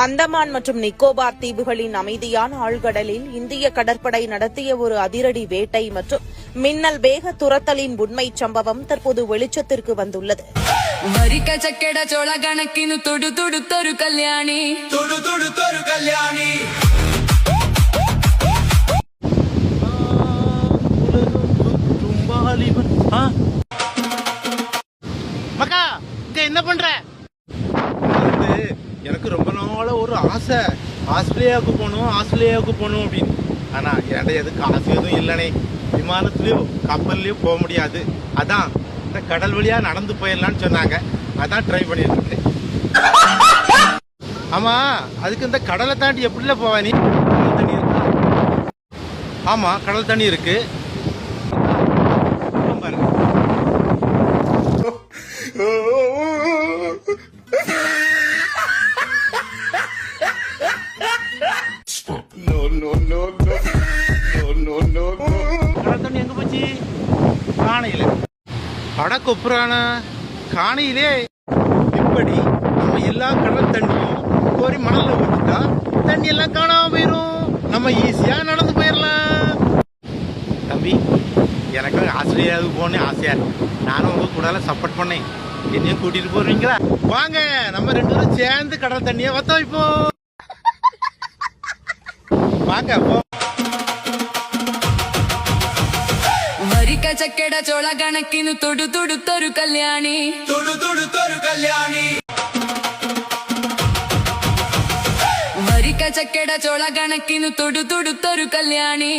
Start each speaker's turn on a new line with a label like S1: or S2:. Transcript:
S1: அந்தமான் மற்றும் நிக்கோபார் தீவுகளின் அமைதியான ஆழ்கடலில் இந்திய கடற்படை நடத்திய ஒரு அதிரடி வேட்டை மற்றும் மின்னல் வேக துரத்தலின் உண்மைச் சம்பவம் தற்போது வெளிச்சத்திற்கு வந்துள்ளது.
S2: என்ன பண்ற? எனக்கு ரொம்ப நாள ஒரு ஆசை, ஆஸ்திரேலியாவுக்கு போகணும் அப்படின்னு. ஆனா என்கிட்ட எதுக்கு காசு எதுவும் இல்லைனே. விமானத்திலயோ கப்பல்லையோ போக முடியாது. அதான் இந்த கடல் வழியா நடந்து போயிடலான்னு சொன்னாங்க. அதான் ட்ரை பண்ணிட்டு இருக்கேன். ஆமா, அதுக்கு இந்த கடலை தாண்டி எப்படில போவ நீ? கடல் தண்ணி இருக்கா? ஆமா, கடல் தண்ணி இருக்கு. பாருங்க. கடல் தண்ணி எங்க போச்சு? காணையில. அடக்கொப்புறான காணையிலே. இப்படி நம்ம எல்லா கடல் தண்ணியும் கோரி மணல்ல ஊற்றிட்டா தண்ணி எல்லாம் காணாம போயிரும். நம்ம ஈஸியா நடந்து போயிடலாம். தம்பி, எனக்கு ஆஸ்திரேலியாவுக்கு போகணும்னு ஆசையா இருக்கு. நானும் உங்க கூட சப்போர்ட் பண்ணேன். என்னையும் கூட்டிட்டு போறீங்களா? வாங்க, நம்ம 2 பேரும் சேர்ந்து கடல் தண்ணியை வத்த வைப்போம். வாங்க போ.
S3: ವರಿಕ ಚಕ್ಕೆಡ ಚೋಳ ಗಣಕಿನು ತುಡು ತುಡು ತೊರು ಕಲ್ಯಾಣಿ ವರಿಕ ಚಕ್ಕೆಡ ಚೋಳ ಗಣಕಿನು ತುಡು ತುಡು ತೊರು ಕಲ್ಯಾಣಿ